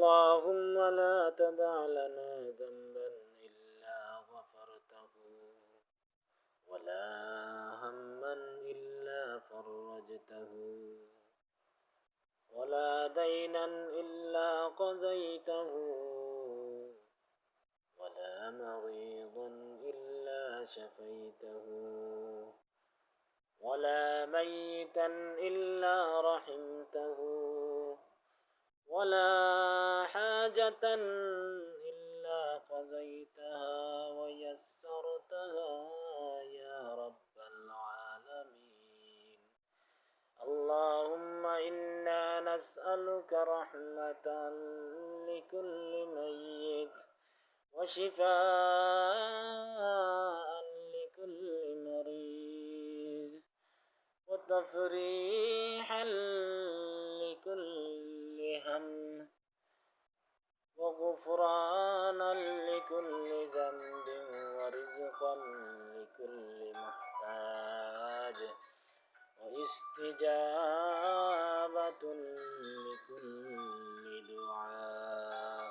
اللهم لا تدع لنا ذنبا إلا غفرته ولا هما إلا فرجته ولا دينا إلا قضيته ولا مريضا إلا شفيته ولا ميتا إلا رحمته ولا حاجة إلا قضيتها ويسرتها يا رب العالمين. اللهم إنا نسألك رحمة لكل ميت وشفاء لكل مريض وتفريحا لكل هم وغفرانا لكل ذنب ورزقا لكل محتاج واستجابة لكل دعاء